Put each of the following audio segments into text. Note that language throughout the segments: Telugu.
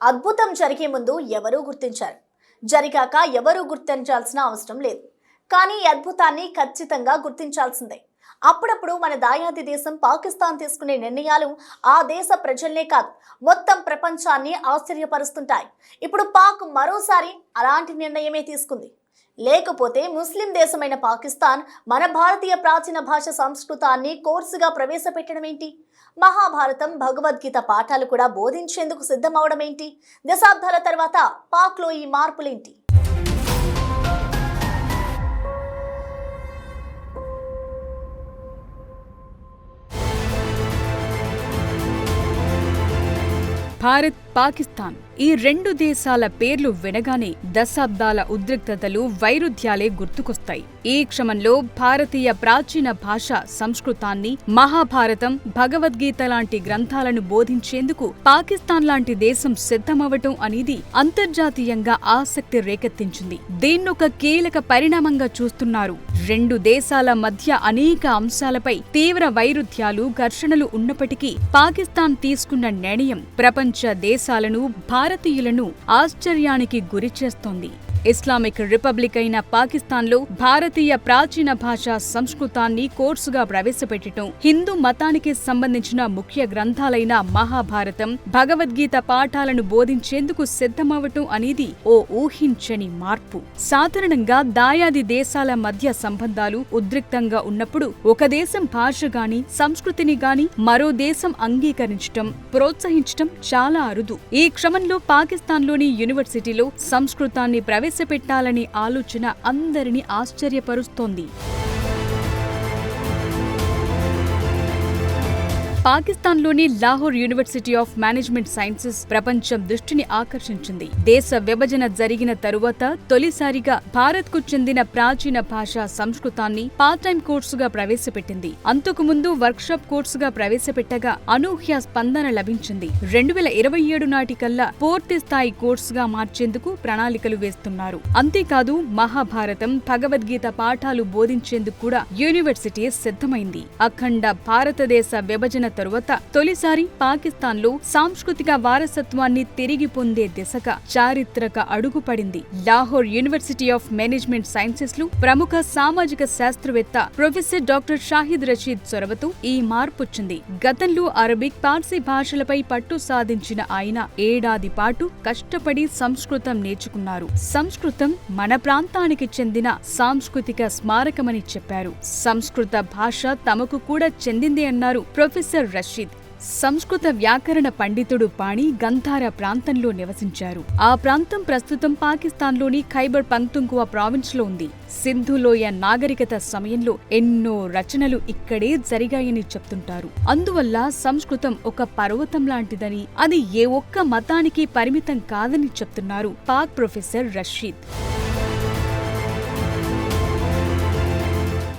అద్భుతం జరిగే ముందు ఎవరూ గుర్తించారు. జరిగాక ఎవరూ గుర్తించాల్సిన అవసరం లేదు. కానీ ఈ అద్భుతాన్ని ఖచ్చితంగా గుర్తించాల్సిందే. అప్పుడప్పుడు మన దాయాది దేశం పాకిస్తాన్ తీసుకునే నిర్ణయాలు ఆ దేశ ప్రజల్నే కాదు, మొత్తం ప్రపంచాన్ని ఆశ్చర్యపరుస్తుంటాయి. ఇప్పుడు పాక్ మరోసారి అలాంటి నిర్ణయమే తీసుకుంది. లేకపోతే ముస్లిం దేశమైన పాకిస్తాన్ మన భారతీయ ప్రాచీన భాష సంస్కృతాన్ని కోర్సుగా ప్రవేశపెట్టడం ఏంటి? మహాభారతం, భగవద్గీత పాఠాలు కూడా బోధించేందుకు సిద్ధమవడం ఏంటి? దశాబ్దాల తర్వాత పాక్లో ఈ మార్పులేంటి? భారత్, పాకిస్తాన్ ఈ రెండు దేశాల పేర్లు వినగానే దశాబ్దాల ఉద్రిక్తతలు, వైరుధ్యాలే గుర్తుకొస్తాయి. ఈ క్రమంలో భారతీయ ప్రాచీన భాష సంస్కృతాన్ని, మహాభారతం, భగవద్గీత లాంటి గ్రంథాలను బోధించేందుకు పాకిస్తాన్ లాంటి దేశం సిద్ధమవటం అనేది అంతర్జాతీయంగా ఆసక్తి రేకెత్తించింది. దీన్నొక కీలక పరిణామంగా చూస్తున్నారు. రెండు దేశాల మధ్య అనేక అంశాలపై తీవ్ర వైరుధ్యాలు, ఘర్షణలు ఉన్నప్పటికీ పాకిస్తాన్ తీసుకున్న నిర్ణయం ప్రపంచ దేశాలను, భారతీయులను ఆశ్చర్యానికి గురిచేస్తోంది. ఇస్లామిక్ రిపబ్లిక్ అయిన పాకిస్తాన్లో భారతీయ ప్రాచీన భాష సంస్కృతాన్ని కోర్సుగా ప్రవేశపెట్టడం, హిందూ మతానికి సంబంధించిన ముఖ్య గ్రంథాలైన మహాభారతం, భగవద్గీత పాఠాలను బోధించేందుకు సిద్ధమవటం అనేది ఓ ఊహించని మార్పు. సాధారణంగా దాయాది దేశాల మధ్య సంబంధాలు ఉద్రిక్తంగా ఉన్నప్పుడు ఒక దేశం భాష గాని, సంస్కృతిని గాని మరో దేశం అంగీకరించటం, ప్రోత్సహించటం చాలా అరుదు. ఈ క్రమంలో పాకిస్తాన్లోని యూనివర్సిటీలో సంస్కృతాన్ని ప్రవేశపెట్టాలనే ఆలోచన అందరినీ ఆశ్చర్యపరుస్తోంది. పాకిస్తాన్లోని Lahore University of Management sciences ప్రపంచం దృష్టిని ఆకర్షించింది. దేశ విభజన జరిగిన తరువాత తొలిసారిగా భారత్కు చెందిన ప్రాచీన భాషా సంస్కృతాన్ని పార్ట్ టైం కోర్సుగా ప్రవేశపెట్టింది. అంతకుముందు వర్క్షాప్ కోర్సుగా ప్రవేశపెట్టగా అనూహ్య స్పందన లభించింది. 2027 నాటికల్లా పూర్తి స్థాయి కోర్సుగా మార్చేందుకు ప్రణాళికలు వేస్తున్నారు. అంతేకాదు మహాభారతం, భగవద్గీత పాఠాలు బోధించేందుకు కూడా యూనివర్సిటీ సిద్ధమైంది. అఖండ భారతదేశ విభజన తరువాత తొలిసారి పాకిస్తాన్లో సాంస్కృతిక వారసత్వాన్ని తిరిగి పొందే దిశగా చారిత్రక అడుగుపడింది. Lahore University of Management Sciences లో ప్రముఖ సామాజిక శాస్త్రవేత్త ప్రొఫెసర్ డాక్టర్ షాహిద్ రషీద్ చొరవతో ఈ మార్పొచ్చింది. గతంలో అరబిక్, పార్సీ భాషలపై పట్టు సాధించిన ఆయన ఏడాది పాటు కష్టపడి సంస్కృతం నేర్చుకున్నారు. సంస్కృతం మన ప్రాంతానికి చెందిన సాంస్కృతిక స్మారకమని చెప్పారు. సంస్కృత భాష తమకు కూడా చెందింది అన్నారు ప్రొఫెసర్ రషీద్. సంస్కృత వ్యాకరణ పండితుడు పాణి గంధార ప్రాంతంలో నివసించారు. ఆ ప్రాంతం ప్రస్తుతం పాకిస్తాన్లోని ఖైబర్ పఖ్తూన్ఖ్వా ప్రావిన్స్లో ఉంది. సింధులోయ నాగరికత సమయంలో ఎన్నో రచనలు ఇక్కడే జరిగాయని చెప్తుంటారు. అందువల్ల సంస్కృతం ఒక పర్వతం లాంటిదని, అది ఏ ఒక్క మతానికి పరిమితం కాదని చెప్తున్నారు పాక్ ప్రొఫెసర్ రషీద్.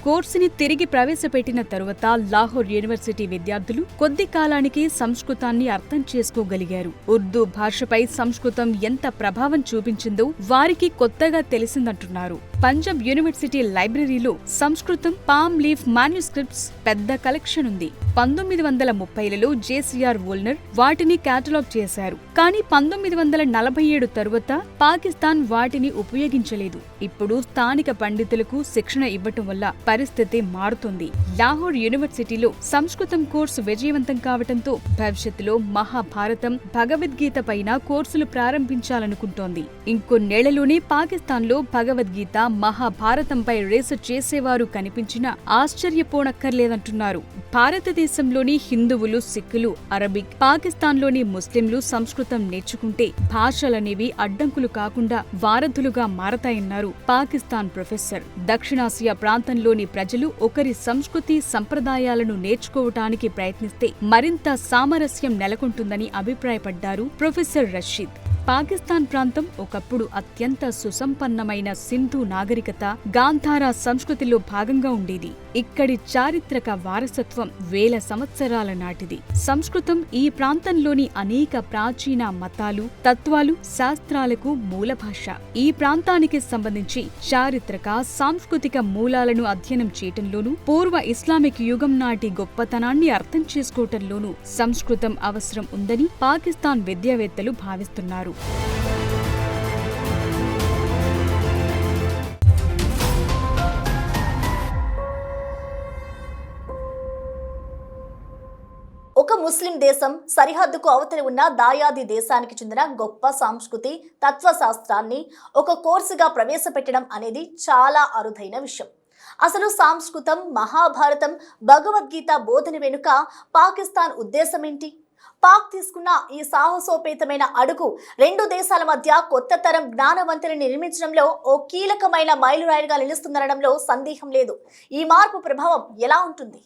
కోర్సుని తిరిగి ప్రవేశపెట్టిన తరువాత లాహోర్ యూనివర్సిటీ విద్యార్థులు కొద్ది కాలానికి సంస్కృతాన్ని అర్థం చేసుకోగలిగారు. ఉర్దూ భాషపై సంస్కృతం ఎంత ప్రభావం చూపించిందో వారికి కొత్తగా తెలిసిందంటున్నారు. పంజాబ్ యూనివర్సిటీ లైబ్రరీలో సంస్కృతం పామ్ లీఫ్ మాన్యుస్క్రిప్ట్స్ పెద్ద కలెక్షన్ ఉంది. 1930లలో జేసీఆర్ వోల్నర్ వాటిని కేటలాగ్ చేశారు. కానీ 1947 తరువాత పాకిస్తాన్ వాటిని ఉపయోగించలేదు. ఇప్పుడు స్థానిక పండితులకు శిక్షణ ఇవ్వటం వల్ల పరిస్థితి మారుతుంది. లాహోర్ యూనివర్సిటీలో సంస్కృతం కోర్సు విజయవంతం కావటంతో భవిష్యత్తులో మహాభారతం, భగవద్గీత పైన కోర్సులు ప్రారంభించాలనుకుంటోంది. ఇంకొన్నేళ్లలోనే పాకిస్తాన్లో భగవద్గీత, మహాభారతంపై రీసెర్చ్ చేసేవారు కనిపించినా ఆశ్చర్యపోనక్కర్లేదంటున్నారు. భారతదేశంలోని హిందువులు, సిక్కులు, అరబిక్, పాకిస్తాన్లోని ముస్లింలు సంస్కృతం నేర్చుకుంటే భాషలనేవి అడ్డంకులు కాకుండా వారధులుగా మారతాయన్నారు పాకిస్తాన్ ప్రొఫెసర్. దక్షిణాసియా ప్రాంతంలోని ప్రజలు ఒకరి సంస్కృతి, సంప్రదాయాలను నేర్చుకోవటానికి ప్రయత్నిస్తే మరింత సామరస్యం నెలకొంటుందని అభిప్రాయపడ్డారు ప్రొఫెసర్ రషీద్. పాకిస్తాన్ ప్రాంతం ఒకప్పుడు అత్యంత సుసంపన్నమైన సింధు నాగరికత, గాంధార సంస్కృతిలో భాగంగా ఉండేది. ఇక్కడి చారిత్రక వారసత్వం వేల సంవత్సరాల నాటిది. సంస్కృతం ఈ ప్రాంతంలోని అనేక ప్రాచీన మతాలు, తత్వాలు, శాస్త్రాలకు మూల భాష. ఈ ప్రాంతానికి సంబంధించి చారిత్రక, సాంస్కృతిక మూలాలను అధ్యయనం చేయటంలోనూ, పూర్వ ఇస్లామిక్ యుగం నాటి గొప్పతనాన్ని అర్థం చేసుకోవటంలోనూ సంస్కృతం అవసరం ఉందని పాకిస్తాన్ విద్యావేత్తలు భావిస్తున్నారు. ఒక ముస్లిం దేశం సరిహద్దుకు అవతలి ఉన్న దాయాది దేశానికి చెందిన గొప్ప సంస్కృతి, తత్వశాస్త్రాన్ని ఒక కోర్సుగా ప్రవేశపెట్టడం అనేది చాలా అరుదైన విషయం. అసలు సంస్కృతం, మహాభారతం, భగవద్గీత బోధన వెనుక పాకిస్తాన్ ఉద్దేశం ఏంటి? పాక్ తీసుకున్న ఈ సాహసోపేతమైన అడుగు రెండు దేశాల మధ్య కొత్త తరం జ్ఞానవంతుని నిర్మించడంలో ఓ కీలకమైన మైలురాయిగా నిలుస్తుందనడంలో సందేహం లేదు. ఈ మార్పు ప్రభావం ఎలా ఉంటుంది?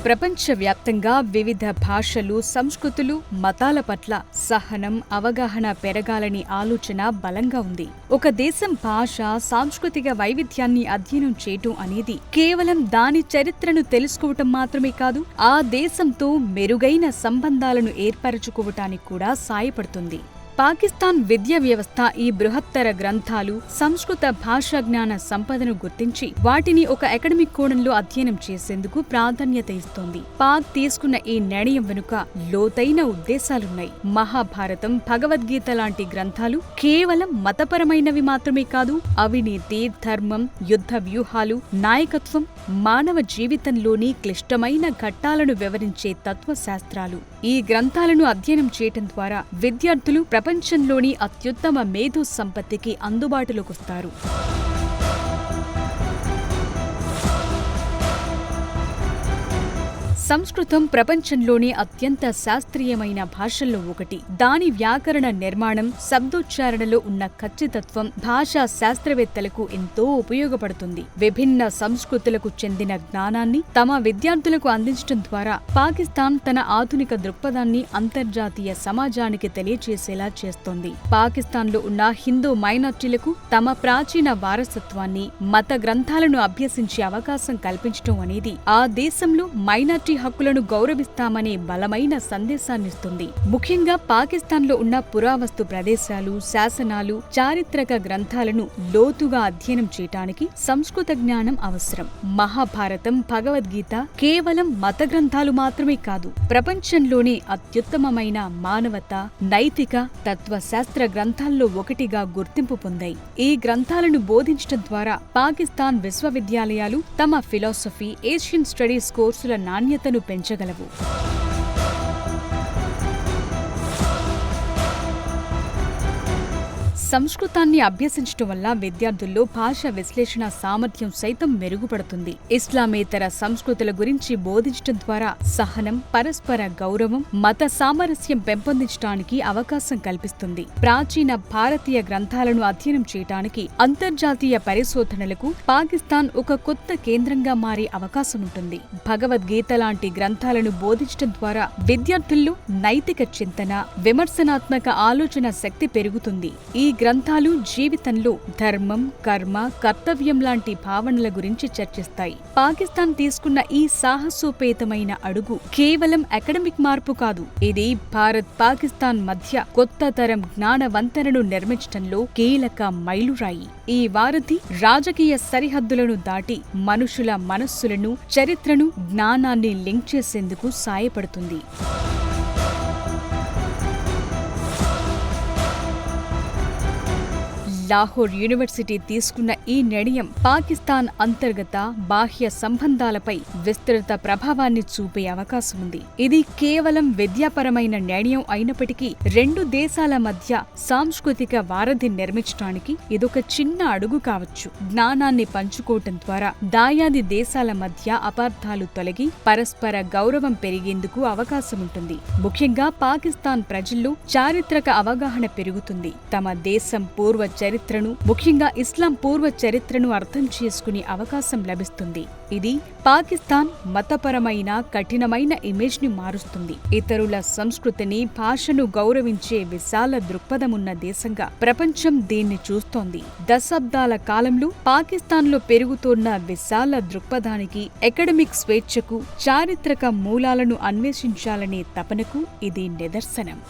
ప్రపంచవ్యాప్తంగా వివిధ భాషలు, సంస్కృతులు, మతాల పట్ల సహనం, అవగాహన పెరగాలని ఆలోచన బలంగా ఉంది. ఒక దేశం భాష, సాంస్కృతిక వైవిధ్యాన్ని అధ్యయనం చేయటం అనేది కేవలం దాని చరిత్రను తెలుసుకోవటం మాత్రమే కాదు, ఆ దేశంతో మెరుగైన సంబంధాలను ఏర్పరచుకోవటానికి కూడా సాయపడుతుంది. పాకిస్తాన్ విద్యా వ్యవస్థ ఈ బృహత్తర గ్రంథాలు, సంస్కృత భాషా జ్ఞాన సంపదను గుర్తించి వాటిని ఒక అకాడమిక్ కోణంలో అధ్యయనం చేసేందుకు ప్రాధాన్యత ఇస్తోంది. పాక్ తీసుకున్న ఈ నిర్ణయం వెనుక లోతైన ఉద్దేశాలున్నాయి. మహాభారతం, భగవద్గీత లాంటి గ్రంథాలు కేవలం మతపరమైనవి మాత్రమే కాదు, అవినీతి, ధర్మం, యుద్ధ వ్యూహాలు, నాయకత్వం, మానవ జీవితంలోని క్లిష్టమైన ఘట్టాలను వివరించే తత్వశాస్త్రాలు. ఈ గ్రంథాలను అధ్యయనం చేయటం ద్వారా విద్యార్థులు ప్రపంచంలోని అత్యుత్తమ మేధో సంపత్తికి అందుబాటులోకొస్తారు. సంస్కృతం ప్రపంచంలోని అత్యంత శాస్త్రీయమైన భాషల్లో ఒకటి. దాని వ్యాకరణ నిర్మాణం, శబ్దోచ్చారణలో ఉన్న ఖచ్చితత్వం భాషా శాస్త్రవేత్తలకు ఎంతో ఉపయోగపడుతుంది. విభిన్న సంస్కృతులకు చెందిన జ్ఞానాన్ని తమ విద్యార్థులకు అందించడం ద్వారా పాకిస్తాన్ తన ఆధునిక దృక్పథాన్ని అంతర్జాతీయ సమాజానికి తెలియజేసేలా చేస్తోంది. పాకిస్తాన్లో ఉన్న హిందూ మైనార్టీలకు తమ ప్రాచీన వారసత్వాన్ని, మత గ్రంథాలను అభ్యసించే అవకాశం కల్పించడం అనేది ఆ దేశంలో మైనార్టీ హక్కులను గౌరవిస్తామనే బలమైన సందేశాన్నిస్తుంది. ముఖ్యంగా పాకిస్తాన్లో ఉన్న పురావస్తు ప్రదేశాలు, శాసనాలు, చారిత్రక గ్రంథాలను లోతుగా అధ్యయనం చేయటానికి సంస్కృత జ్ఞానం అవసరం. మహాభారతం, భగవద్గీత కేవలం మత గ్రంథాలు మాత్రమే కాదు, ప్రపంచంలోని అత్యుత్తమమైన మానవత, నైతిక, తత్వశాస్త్ర గ్రంథాల్లో ఒకటిగా గుర్తింపు పొందాయి. ఈ గ్రంథాలను బోధించడం ద్వారా పాకిస్తాన్ విశ్వవిద్యాలయాలు తమ ఫిలాసఫీ, ఏషియన్ స్టడీస్ కోర్సుల నాణ్యతను పెంచగలవు. సంస్కృతాన్ని అభ్యసించడం వల్ల విద్యార్థుల్లో భాష విశ్లేషణ సామర్థ్యం సైతం మెరుగుపడుతుంది. ఇస్లామేతర సంస్కృతుల గురించి బోధించడం ద్వారా సహనం, పరస్పర గౌరవం, మత సామరస్యం పెంపొందించడానికి అవకాశం కల్పిస్తుంది. ప్రాచీన భారతీయ గ్రంథాలను అధ్యయనం చేయడానికి అంతర్జాతీయ పరిశోధనలకు పాకిస్తాన్ ఒక కొత్త కేంద్రంగా మారే అవకాశం ఉంటుంది. భగవద్గీత లాంటి గ్రంథాలను బోధించడం ద్వారా విద్యార్థుల్లో నైతిక చింతన, విమర్శనాత్మక ఆలోచన శక్తి పెరుగుతుంది. ఈ గ్రంథాలు జీవితంలో ధర్మం, కర్మ, కర్తవ్యం లాంటి భావనల గురించి చర్చిస్తాయి. పాకిస్తాన్ తీసుకున్న ఈ సాహసోపేతమైన అడుగు కేవలం అకాడమిక్ మార్పు కాదు, ఇది భారత్, పాకిస్తాన్ మధ్య కొత్త తరం జ్ఞానవంతనను నిర్మించడంలో కీలక మైలురాయి. ఈ వారధి రాజకీయ సరిహద్దులను దాటి మనుషుల మనస్సులను, చరిత్రను, జ్ఞానాన్ని లింక్ చేసేందుకు సాయపడుతుంది. లాహోర్ యూనివర్సిటీ తీసుకున్న ఈ నిర్ణయం పాకిస్తాన్ అంతర్గత, బాహ్య సంబంధాలపై విస్తృత ప్రభావాన్ని చూపే అవకాశం ఉంది. ఇది కేవలం విద్యాపరమైన నిర్ణయం అయినప్పటికీ రెండు దేశాల మధ్య సాంస్కృతిక వారధి నిర్మించడానికి ఇదొక చిన్న అడుగు కావచ్చు. జ్ఞానాన్ని పంచుకోవటం ద్వారా దాయాది దేశాల మధ్య అపార్థాలు తొలగి పరస్పర గౌరవం పెరిగేందుకు అవకాశముంటుంది. ముఖ్యంగా పాకిస్తాన్ ప్రజల్లో చారిత్రక అవగాహన పెరుగుతుంది. తమ దేశం పూర్వ చరిత్ర చరిత్రను, ముఖ్యంగా ఇస్లాం పూర్వ చరిత్రను అర్థం చేసుకునే అవకాశం లభిస్తుంది. ఇది పాకిస్తాన్ మతపరమైన కఠినమైన ఇమేజ్ ని మారుస్తుంది. ఇతరుల సంస్కృతిని, భాషను గౌరవించే విశాల దృక్పథమున్న దేశంగా ప్రపంచం దీన్ని చూస్తోంది. దశాబ్దాల కాలంలో పాకిస్తాన్లో పెరుగుతోన్న విశాల దృక్పథానికి, అకాడమిక్ స్వేచ్ఛకు, చారిత్రక మూలాలను అన్వేషించాలనే తపనకు ఇది నిదర్శనం.